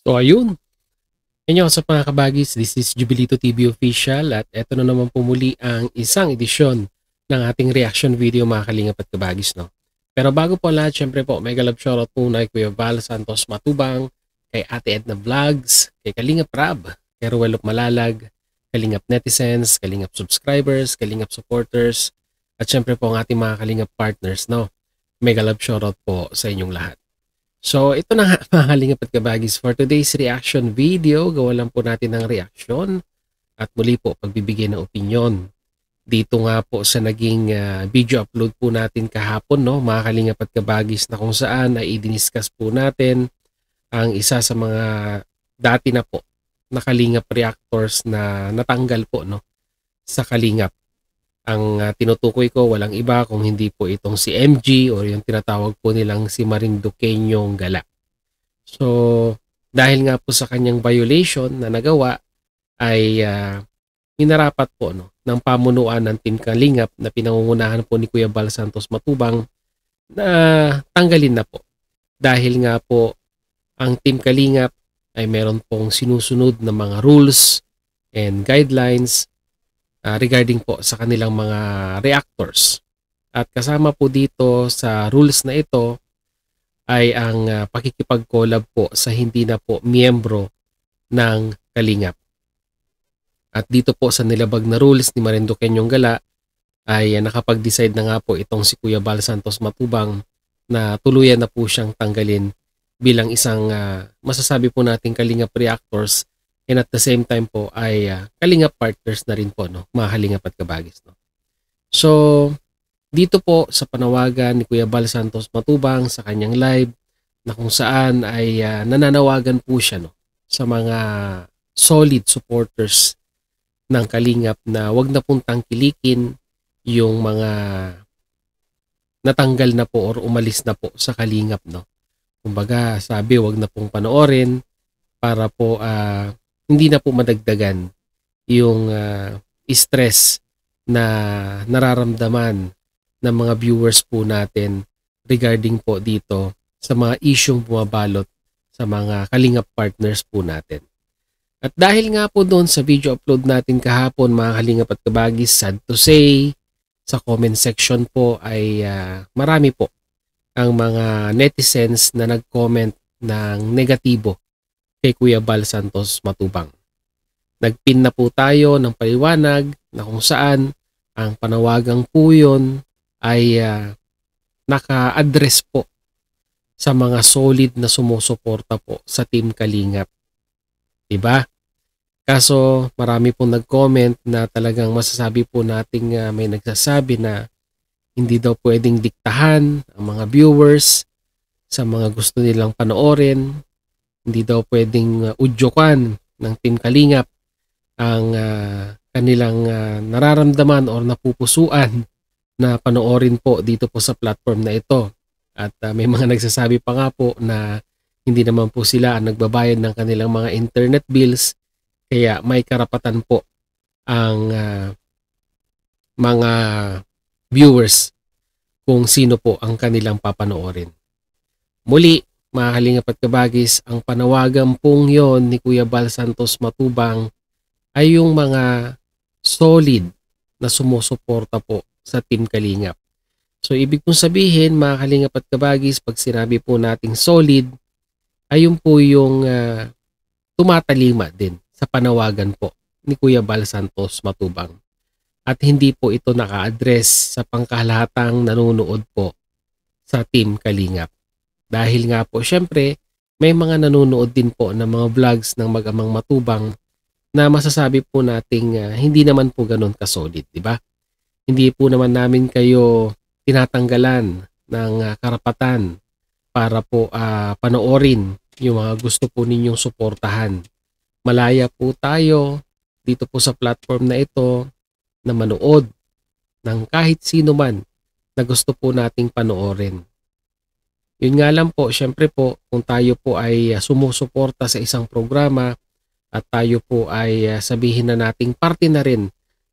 So ayun, inyo sa mga kabagis, this is Jubilito TV Official at eto na naman po muli ang isang edisyon ng ating reaction video mga kalingap at kabagis. No? Pero bago po lahat, syempre po, mega love shoutout po na Kuya Val Santos Matubang, kay Ate Edna Vlogs, kay Kalingap Rab, kay Ruelop Malalag, Kalingap Netizens, Kalingap Subscribers, Kalingap Supporters, at syempre po ang ating mga Kalingap Partners. No? Mega love shoutout po sa inyong lahat. So, ito na nga mga kalingap at kabagis for today's reaction video. Gawa lang po natin ng reaction at muli po pagbibigay ng opinion. Dito nga po sa naging video upload po natin kahapon, no, mga kalingap at kabagis, na kung saan ay i-discuss po natin ang isa sa mga dati na po na kalingap reactors na natanggal po, no, sa kalingap. Ang tinutukoy ko walang iba kung hindi po itong si MG o yung tinatawag po nilang si Marinduqueño Gala. So, dahil nga po sa kanyang violation na nagawa ay minarapat po, no, ng pamunuan ng Team Kalingap na pinangungunahan po ni Kuya Val Santos Matubang na tanggalin na po. Dahil nga po ang Team Kalingap ay meron pong sinusunod na mga rules and guidelines regarding po sa kanilang mga reactors. At kasama po dito sa rules na ito ay ang pakikipag-collab po sa hindi na po miyembro ng Kalingap. At dito po sa nilabag na rules ni Marinduqueño Gala ay nakapag-decide na nga po itong si Kuya Val Santos Matubang na tuluyan na po siyang tanggalin bilang isang masasabi po nating Kalingap reactors. And at the same time po ay Kalingap partners na rin po, no, mga kalingap at kabagis. No? So, dito po sa panawagan ni Kuya Val Santos Matubang sa kanyang live na kung saan ay nananawagan po siya, no, sa mga solid supporters ng Kalingap na wag na pong tangkilikin yung mga natanggal na po or umalis na po sa Kalingap. No? Kumbaga sabi wag na pong panoorin para po hindi na po madagdagan yung stress na nararamdaman ng mga viewers po natin regarding po dito sa mga isyong bumabalot sa mga Kalingap partners po natin. At dahil nga po doon sa video upload natin kahapon mga kalingap at kabagis, sad to say, sa comment section po ay marami po ang mga netizens na nag-comment ng negatibo kay Kuya Val Santos Matubang. Nagpin na po tayo ng paliwanag na kung saan ang panawagang po yun ay naka-address po sa mga solid na sumusuporta po sa Team Kalingap. Diba? Kaso marami pong nag-comment na talagang masasabi po nating may nagsasabi na hindi daw pwedeng diktahan ang mga viewers sa mga gusto nilang panoorin. Hindi daw pwedeng udyokan ng Team Kalingap ang kanilang nararamdaman or napupusuan na panoorin po dito po sa platform na ito. At may mga nagsasabi pa nga po na hindi naman po sila ang nagbabayad ng kanilang mga internet bills, kaya may karapatan po ang mga viewers kung sino po ang kanilang papanoorin. Muli, mga kalingap at kabagis, ang panawagan pong yon ni Kuya Val Santos Matubang ay yung mga solid na sumusuporta po sa Team Kalingap. So ibig pong sabihin mga kalingap at kabagis, pag sinabi po nating solid, ay yung po yung tumatalima din sa panawagan po ni Kuya Val Santos Matubang. At hindi po ito naka-address sa pangkalahatang nanonood po sa Team Kalingap. Dahil nga po syempre may mga nanonood din po ng mga vlogs ng Mag-amang Matubang na masasabi po nating hindi naman po ganun kasolid, di ba? Hindi po naman namin kayo tinatanggalan ng karapatan para po panoorin yung mga gusto po ninyong suportahan. Malaya po tayo dito po sa platform na ito na manood ng kahit sino man na gusto po nating panoorin. Yun nga lang po, syempre po, kung tayo po ay sumusuporta sa isang programa at tayo po ay sabihin na nating parte na rin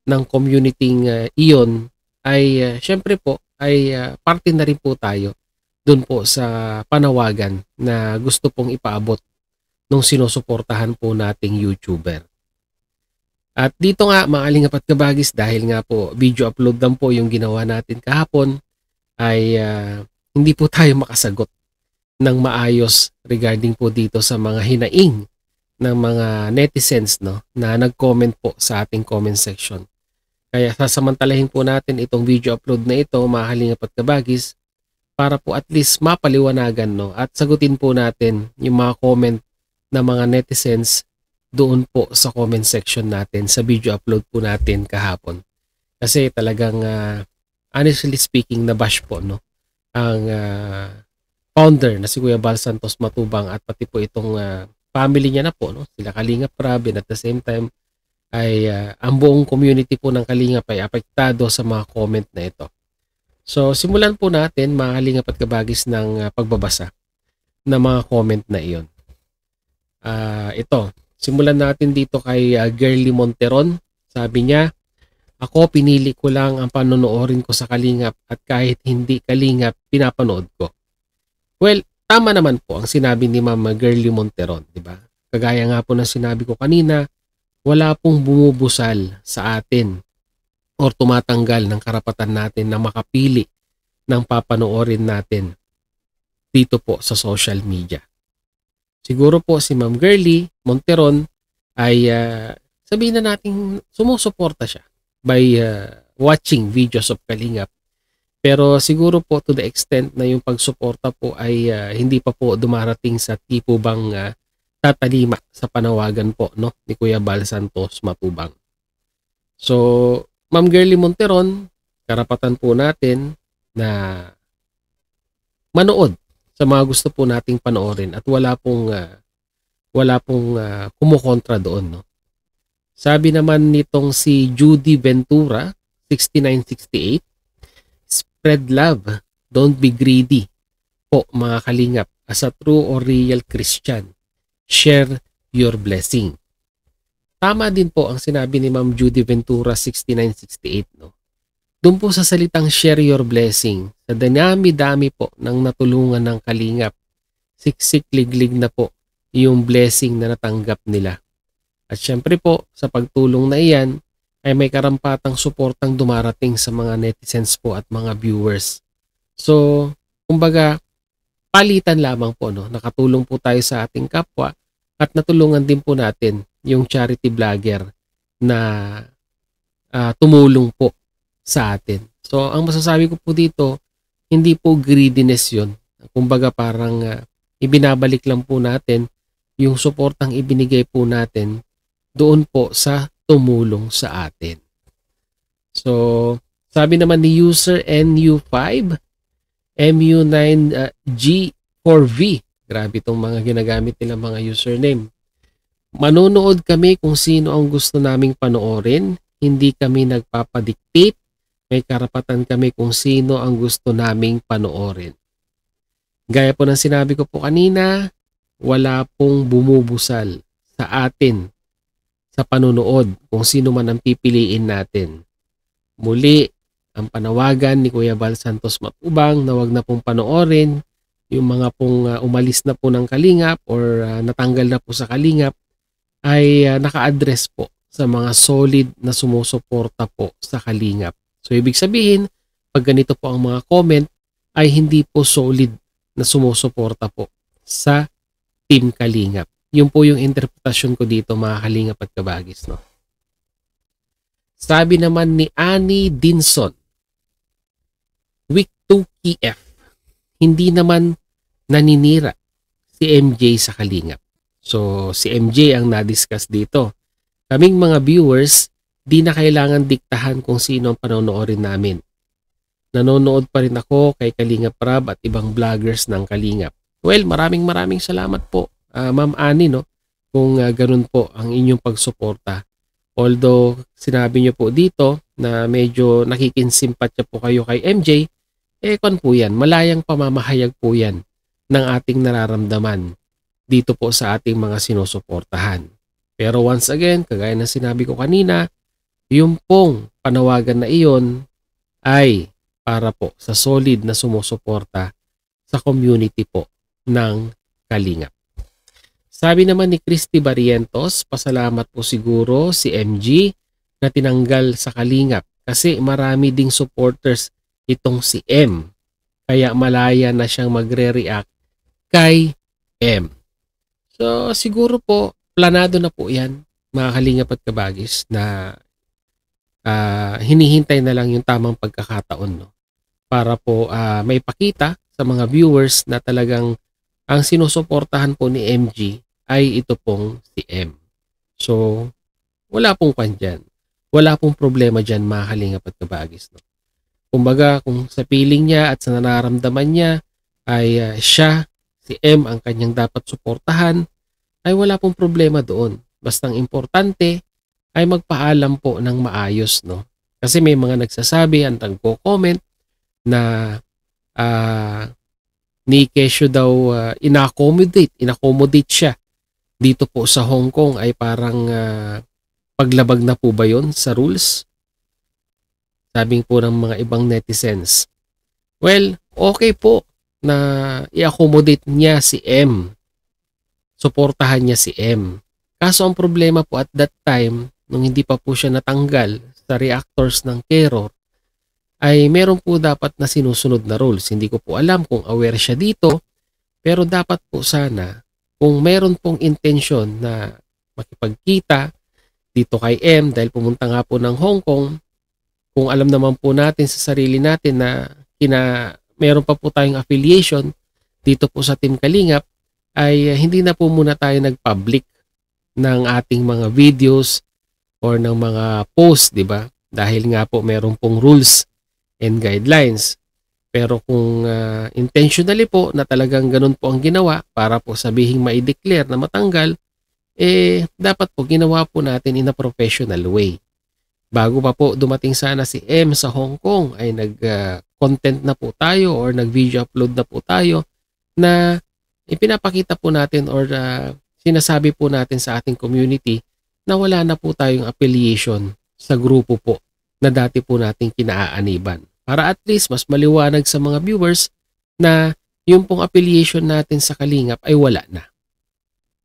ng community iyon, ay syempre po ay parte na rin po tayo dun po sa panawagan na gusto pong ipaabot nung sinusuportahan po nating YouTuber. At dito nga mga Kalingap at Kabagis, dahil nga po video upload lang po yung ginawa natin kahapon, ay hindi po tayo makasagot ng maayos regarding po dito sa mga hinaing ng mga netizens, no, na nag-comment po sa ating comment section. Kaya sasamantalahin po natin itong video upload na ito mga Kalingap at Kabagis para po at least mapaliwanagan, no, at sagutin po natin yung mga comment ng mga netizens doon po sa comment section natin sa video upload po natin kahapon. Kasi talagang honestly speaking, nabash po, no, ang founder na si Kuya Bal Santos Matubang at pati po itong family niya na po, no, sila Kalingap Rab, and at the same time ay ang buong community po ng Kalingap ay apektado sa mga comment na ito. So simulan po natin mga Kalingap at Kabagis ng pagbabasa ng mga comment na iyon. Ito, simulan natin dito kay Girly Monteron. Sabi niya, ako pinili ko lang ang panonoorin ko sa Kalingap at kahit hindi Kalingap, pinapanood ko. Well, tama naman po ang sinabi ni Ma'am Girly Monteron, di ba? Kagaya nga po ng sinabi ko kanina, wala pong bumubusal sa atin or tumatanggal ng karapatan natin na makapili ng papanoorin natin dito po sa social media. Siguro po si Ma'am Girly Monteron ay sabihin na natin sumusuporta siya by watching videos of Kalingap. Pero siguro po to the extent na yung pagsuporta po ay hindi pa po dumarating sa tipo bang tatalima sa panawagan po, no, ni Kuya Bal Santos Matubang. So, Ma'am Girly Monteron, karapatan po natin na manood sa mga gusto po nating panoorin at wala pong kumukontra doon, no. Sabi naman nitong si Judy Ventura 6968, spread love, don't be greedy po mga Kalingap. As a true or real Christian, share your blessing. Tama din po ang sinabi ni Ma'am Judy Ventura 6968, no. Doon po sa salitang share your blessing, sa dami-dami po ng natulungan ng Kalingap, siksik-liglig na po yung blessing na natanggap nila. At syempre po, sa pagtulong na iyan, ay may karampatang suportang dumarating sa mga netizens po at mga viewers. So, kumbaga, palitan lamang po, no? Nakatulong po tayo sa ating kapwa at natulungan din po natin yung charity vlogger na tumulong po sa atin. So, ang masasabi ko po dito, hindi po greediness yun. Kumbaga parang ibinabalik lang po natin yung suportang ibinigay po natin doon po sa tumulong sa atin. So, sabi naman ni user NU5, MU9G4V, grabe itong mga ginagamit nilang mga username. Manonood kami kung sino ang gusto naming panoorin, hindi kami nagpapadictate. May karapatan kami kung sino ang gusto naming panoorin. Gaya po ng sinabi ko po kanina, wala pong bumubusal sa atin sa panunood kung sino man ang pipiliin natin. Muli, ang panawagan ni Kuya Bal Santos Matubang na wag na pong panoorin yung mga pong umalis na po ng Kalingap or natanggal na po sa Kalingap ay naka-address po sa mga solid na sumusuporta po sa Kalingap. So, ibig sabihin, pag ganito po ang mga comment, ay hindi po solid na sumusuporta po sa Team Kalingap. Yun po yung interpretasyon ko dito, mga Kalingap at Kabagis, no? Sabi naman ni Annie Dinson, Week 2 KF, hindi naman naninira si MJ sa Kalingap. So, si MJ ang na-discuss dito. Kaming mga viewers, di na kailangan diktahan kung sino ang panonoorin namin. Nanonood pa rin ako kay Kalingap Rab at ibang vloggers ng Kalingap. Well, maraming salamat po, Ma'am Annie, no, kung ganun po ang inyong pagsuporta. Although, sinabi niyo po dito na medyo nakikinsimpatya po kayo kay MJ, kon po yan, malayang pamamahayag po yan ng ating nararamdaman dito po sa ating mga sinusuportahan. Pero once again, kagaya ng sinabi ko kanina, yung pong panawagan na iyon ay para po sa solid na sumusuporta sa community po ng Kalingap. Sabi naman ni Christy Barrientos, pasalamat po siguro si MG na tinanggal sa Kalingap kasi marami ding supporters itong si M. Kaya malaya na siyang magre-react kay M. So siguro po, planado na po yan, mga Kalingap at Kabagis, na hinihintay na lang yung tamang pagkakataon, no? Para po may pakita sa mga viewers na talagang ang sinusuportahan po ni MG ay ito pong si M. So, wala pong kwan dyan. Wala pong problema dyan, mga Kalingap at Kabagis, no? Kumbaga, kung sa feeling niya at sa nararamdaman niya ay siya, si M, ang kanyang dapat suportahan, ay wala pong problema doon. Bastang importante ay magpaalam po ng maayos, no? Kasi may mga nagsasabi, ang nagko-comment na ni Kesyo daw inaccommodate siya dito po sa Hong Kong, ay parang paglabag na po ba yon sa rules? Sabing po ng mga ibang netizens. Well, okay po na i-accommodate niya si M. Suportahan niya si M. Kaso ang problema po at that time, nung hindi pa po siya natanggal sa reactors ng Keror, ay meron po dapat na sinusunod na rules. Hindi ko po alam kung aware siya dito, pero dapat po sana, kung meron pong intensyon na makipagkita dito kay M dahil pumunta nga po ng Hong Kong, kung alam naman po natin sa sarili natin na meron pa po tayong affiliation dito po sa Team Kalingap, ay hindi na po muna tayo nag-public ng ating mga videos or ng mga posts, di ba? Dahil nga po meron pong rules and guidelines. Pero kung intentionally po na talagang ganun po ang ginawa para po sabihing ma-declare na matanggal, dapat po ginawa po natin in a professional way. Bago pa po dumating sana si M sa Hong Kong, ay nag-content na po tayo or nag-video upload na po tayo na ipinapakita po natin or sinasabi po natin sa ating community na wala na po tayong affiliation sa grupo po na dati po nating kinaaaniban. Para at least mas maliwanag sa mga viewers na yung pong affiliation natin sa Kalingap ay wala na.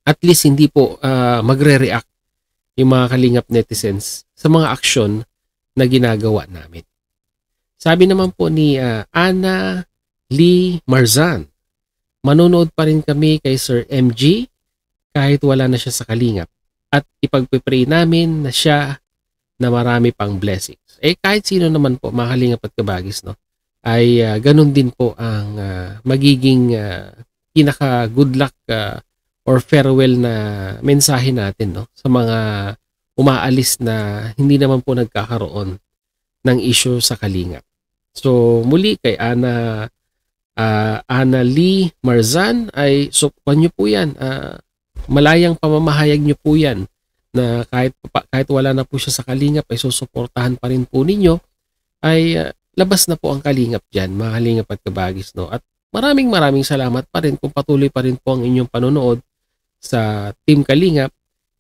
At least hindi po magre-react yung mga Kalingap netizens sa mga aksyon na ginagawa namin. Sabi naman po ni Ana Lee Marzan, manonood pa rin kami kay Sir MG kahit wala na siya sa Kalingap at ipagpipray namin na siya na marami pang blessings. Kahit sino naman po, mga Kalingap at Kabagis, no, ay ganun din po ang magiging pinaka good luck or farewell na mensahe natin, no, sa mga umaalis na hindi naman po nagkakaroon ng issue sa Kalingap. So muli kay Ana Lee Marzan ay sukuan nyo po yan. Malayang pamamahayag nyo po yan na kahit wala na po siya sa Kalingap ay susuportahan pa rin po ninyo, ay labas na po ang Kalingap dyan, mga Kalingap at Kabagis, no? At maraming salamat pa rin kung patuloy pa rin po ang inyong panonood sa Team Kalingap.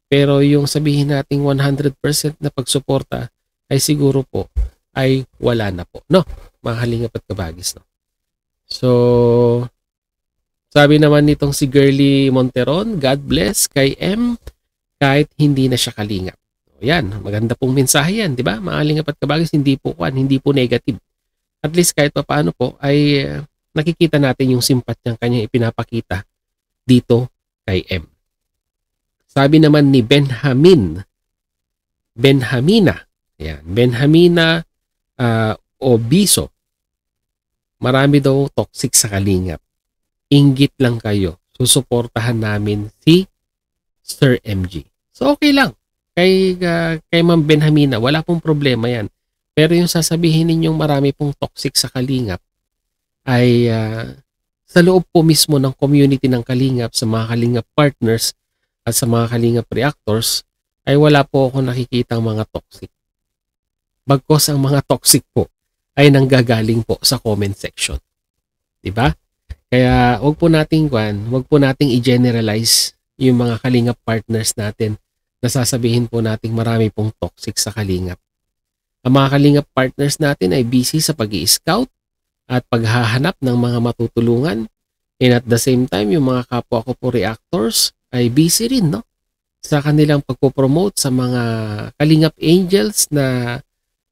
Pero yung sabihin nating 100% na pagsuporta ay siguro po ay wala na po, no, mga Kalingap at Kabagis, no? So sabi naman nitong si Girly Monteron, God bless kay M kahit hindi na siya Kalingap. So, yan, maganda pong mensahe yan, di ba? Mga Kalingap at Kabagis, hindi po negative. At least kahit pa paano po ay nakikita natin yung simpatyang kanyang ipinapakita dito kay M. Sabi naman ni Benhamina, yan, Benhamina Obiso, marami daw toxic sa Kalingap. Inggit lang kayo. Susuportahan namin si Sir MG. So okay lang. Kay Ma'am Benhamina, wala pong problema yan. Pero yung sasabihin ninyong marami pong toxic sa Kalingap ay sa loob po mismo ng community ng Kalingap, sa mga Kalingap partners at sa mga Kalingap reactors, ay wala po ako nakikitang mga toxic. Bagkos ang mga toxic po ay nanggagaling po sa comment section. Diba? Kaya wag po nating i-generalize yung mga Kalingap partners natin na sasabihin po nating marami pong toxic sa Kalingap. Ang mga Kalingap partners natin ay busy sa pag-i-scout at paghahanap ng mga matutulungan, and at the same time yung mga kapwa ko po reactors ay busy rin, no? Sa kanilang pagpo-promote sa mga Kalingap Angels na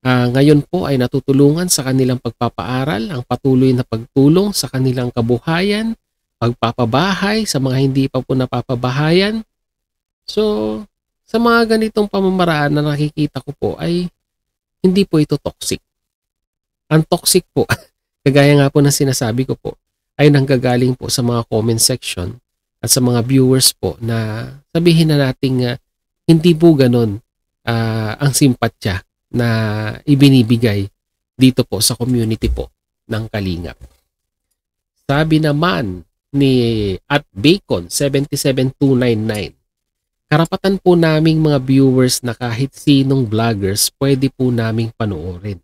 ngayon po ay natutulungan sa kanilang pagpapaaral, ang patuloy na pagtulong sa kanilang kabuhayan, pagpapabahay sa mga hindi pa po napapabahayan. So, sa mga ganitong pamamaraan na nakikita ko po ay hindi po ito toxic. Ang toxic po, kagaya nga po ng sinasabi ko po, ay nanggagaling po sa mga comment section at sa mga viewers po na sabihin na nating hindi po ganun ang simpatya na ibinibigay dito po sa community po ng Kalingap. Sabi naman ni @bacon 77299, karapatan po naming mga viewers na kahit sinong vloggers pwede po naming panoorin.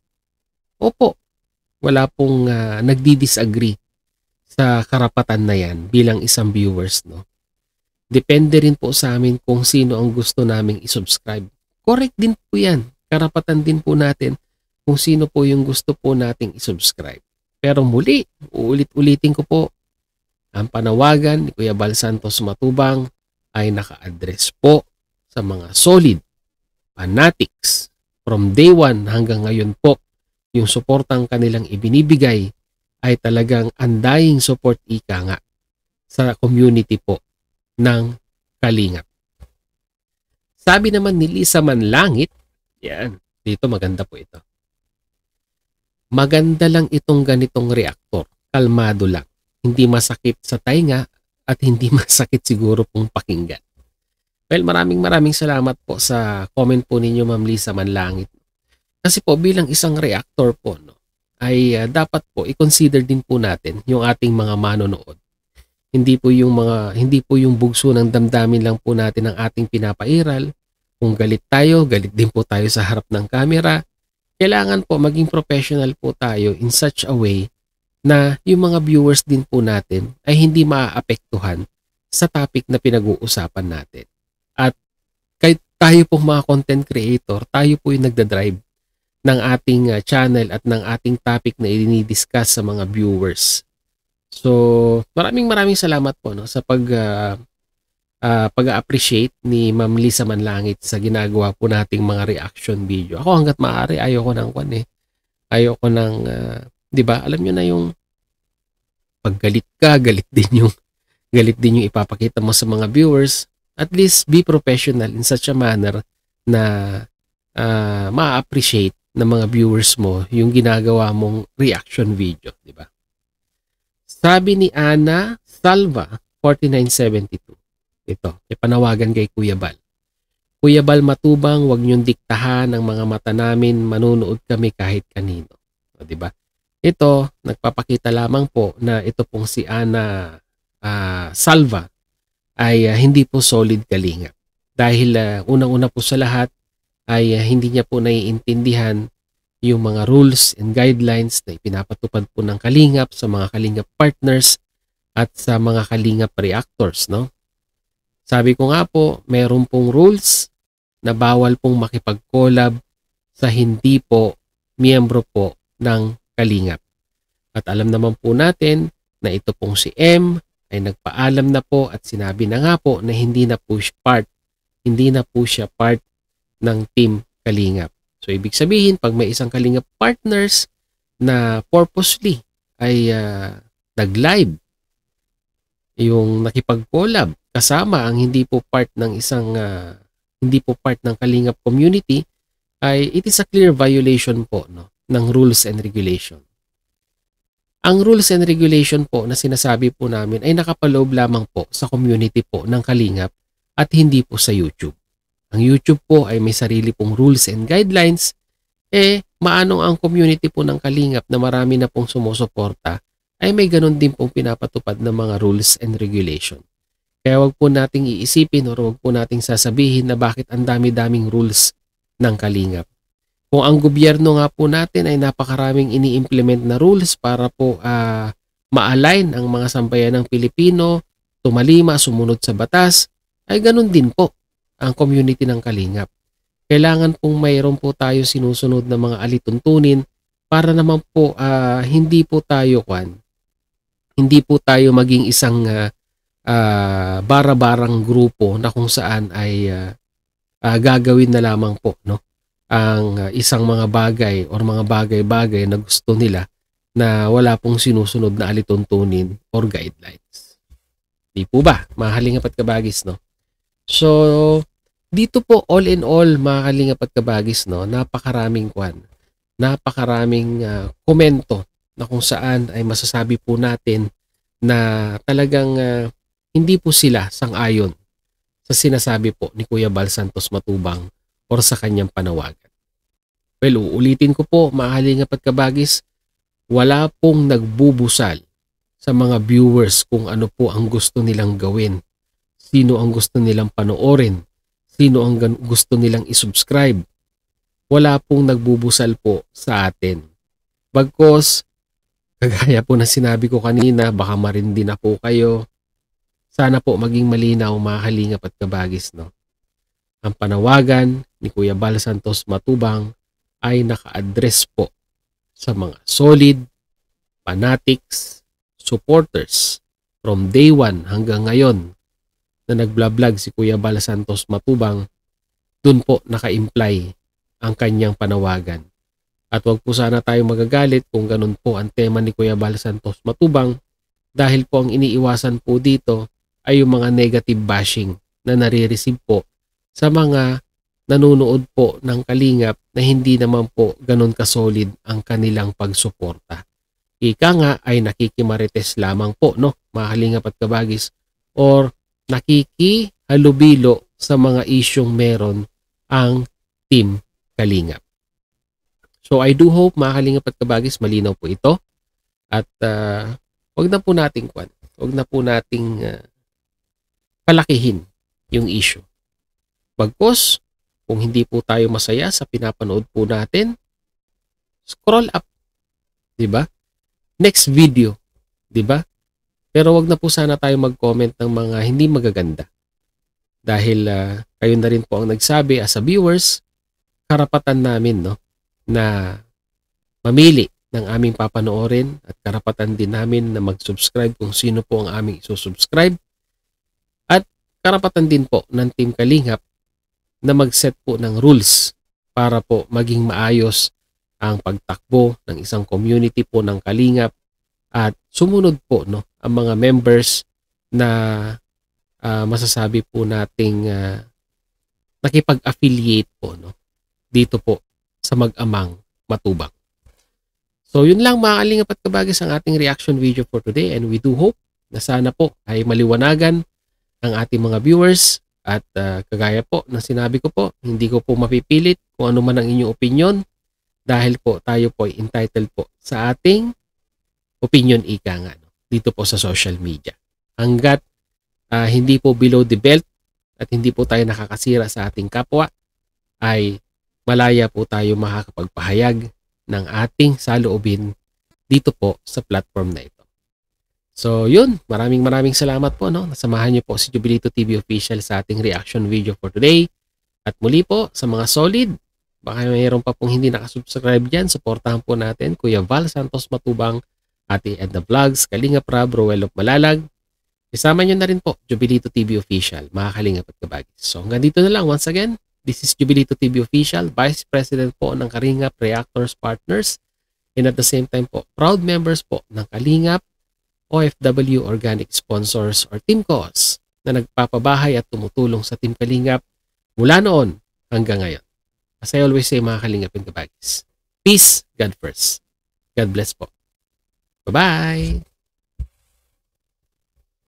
Opo, wala pong nagdi-disagree sa karapatan na yan bilang isang viewers, no? Depende rin po sa amin kung sino ang gusto naming isubscribe. Correct din po yan. Karapatan din po natin kung sino po yung gusto po nating isubscribe. Pero muli, uulit-ulitin ko po, ang panawagan ni Kuya Bal Santos Matubang ay naka-address po sa mga solid fanatics. From day one hanggang ngayon po, yung suportang kanilang ibinibigay ay talagang andaying support ika nga sa community po ng Kalingap. Sabi naman ni Lisa Manlangit, yan, dito maganda po ito. Maganda lang itong ganitong reaktor, kalmado lang. Hindi masakit sa tainga at hindi masakit siguro pong pakinggan. Well, maraming salamat po sa comment po ninyo, Ma'am Lisa Manlangit. Kasi po bilang isang reactor po, no, ay dapat po i-consider din po natin yung ating mga manonood. Hindi po yung bugso ng damdamin lang po natin ang ating pinapairal. Kung galit tayo, galit din po tayo sa harap ng camera. Kailangan po maging professional po tayo in such a way na yung mga viewers din po natin ay hindi maaapektuhan sa topic na pinag-uusapan natin. At kahit tayo pong mga content creator, tayo po yung nagdadrive ng ating channel at ng ating topic na i-discuss sa mga viewers. So, maraming salamat po, no, sa pag-appreciate ni Ma'am Lisa Manlangit sa ginagawa po nating mga reaction video. Ako hanggat maaari ayoko ng ayoko ng 'di ba? Alam niyo na yung paggalit ka, galit din yung ipapakita mo sa mga viewers. At least be professional in such a manner na ma-appreciate ng mga viewers mo yung ginagawa mong reaction video, 'di ba? Sabi ni Ana Salva 4972. Ito, panawagan kay Kuya Bal. Kuya Bal Matubang, wag niyong diktahan ang mga mata namin, manunood kami kahit kanino. O, diba? Ito, nagpapakita lamang po na ito pong si Ana Salva ay hindi po solid Kalingap. Dahil unang-una po sa lahat ay hindi niya po naiintindihan yung mga rules and guidelines na ipinapatupad po ng Kalingap sa mga Kalingap partners at sa mga Kalingap reactors, no? Sabi ko nga po, meron pong rules na bawal pong makipag-collab sa hindi po miyembro po ng Kalingap. At alam naman po natin na ito pong si M ay nagpaalam na po at sinabi na nga po na hindi na po siya part ng Team Kalingap. So ibig sabihin, pag may isang Kalingap partners na purposely ay nag-live, yung nakipag-collab kasama ang hindi po part ng Kalingap community, ay it is a clear violation po, no, ng rules and regulation. Ang rules and regulation po na sinasabi po namin ay nakapaloob lamang po sa community po ng Kalingap at hindi po sa YouTube. Ang YouTube po ay may sarili pong rules and guidelines. Maano ang community po ng Kalingap na marami na pong sumusuporta ay may ganun din pong pinapatupad ng mga rules and regulation. Kaya wag po nating iisipin o wag po nating sasabihin na bakit ang dami-daming rules ng Kalingap. Kung ang gobyerno nga po natin ay napakaraming ini-implement na rules para po ma-align ang mga sambayan ng Pilipino, tumalima, sumunod sa batas, ay ganun din po ang community ng Kalingap. Kailangan pong mayroon po tayo sinusunod na mga alituntunin para naman po hindi po tayo maging isang bara-barang grupo na kung saan ay gagawin na lamang po, no, ang isang mga bagay or mga bagay-bagay na gusto nila na wala pong sinusunod na alituntunin or guidelines. Di po ba, mga kalingap at kabagis, no? So, dito po all in all, mga kalingap at kabagis, no, napakaraming komento na kung saan ay masasabi po natin na talagang hindi po sila sang-ayon sa sinasabi po ni Kuya Bal Santos Matubang or sa kanyang panawagan. Well, uulitin ko po, mga kalingap at kabagis, wala pong nagbubusal sa mga viewers kung ano po ang gusto nilang gawin, sino ang gusto nilang panoorin, sino ang gusto nilang isubscribe. Wala pong nagbubusal po sa atin. Bagkos, kagaya po na sinabi ko kanina, baka marindi na po kayo. Sana po maging malinaw, mga kalingap at kabagis, no? Ang panawagan ni Kuya Bal Santos Matubang ay naka-address po sa mga solid, fanatics, supporters from day 1 hanggang ngayon na nagblablag si Kuya Bal Santos Matubang. Dun po naka-imply ang kanyang panawagan. At wag po sana tayo magagalit kung ganun po ang tema ni Kuya Bal Santos Matubang, dahil po ang iniiwasan po dito ay yung mga negative bashing na nare-receive po sa mga nanonood po ng kalingap na hindi naman po ganun kasolid ang kanilang pagsuporta. Ika nga ay nakikimarites lamang po, no, mga kalingap at kabagis, or nakikihalubilo sa mga isyong meron ang Team Kalingap. So I do hope, mga kalingap at kabagis, malinaw po ito. At wag na po nating palakihin yung issue. Bagkos, kung hindi po tayo masaya sa pinapanood po natin, scroll up, 'di ba? Next video, 'di ba? Pero wag na po sana tayo mag-comment ng mga hindi magaganda. Dahil kayo na rin po ang nagsabi as a viewers, karapatan namin, no, na mamili ng aming papanoorin at karapatan din namin na mag-subscribe kung sino po ang aming isusubscribe. At karapatan din po ng Team Kalingap na mag-set po ng rules para po maging maayos ang pagtakbo ng isang community po ng Kalingap at sumunod po, no, ang mga members na masasabi po nating nakipag-affiliate po, no, dito po sa Mag-amang Matubang. So yun lang, mga kalingap at kabagis, ang ating reaction video for today, and we do hope na sana po ay maliwanagan ang ating mga viewers. At kagaya po na sinabi ko po, hindi ko po mapipilit kung ano man ang inyong opinion, dahil po tayo po ay entitled po sa ating opinion, ika nga, no, dito po sa social media. Hanggat hindi po below the belt at hindi po tayo nakakasira sa ating kapwa, ay malaya po tayo makakapagpahayag ng ating saloobin dito po sa platform na ito. So yun, maraming salamat po, no. Nasamahan niyo po si Jubilito TV Official sa ating reaction video for today. At muli po, sa mga solid, baka mayroon pa pong hindi nakasubscribe dyan, supportahan po natin Kuya Val Santos Matubang, Ate Edna Vlogs, Kalingap Rab, Roel of Malalag. Isama nyo na rin po Jubilito TV Official, mga kalingap at kabagis. So hanggang dito na lang. Once again, this is Jubilito TV Official, Vice President po ng Kalingap Reactors Partners, and at the same time po, proud members po ng Kalingap OFW Organic Sponsors or Team Cause na nagpapabahay at tumutulong sa Team Kalingap mula noon hanggang ngayon. As I always say, mga kalingap and kabagis, peace, God first. God bless po. Bye-bye!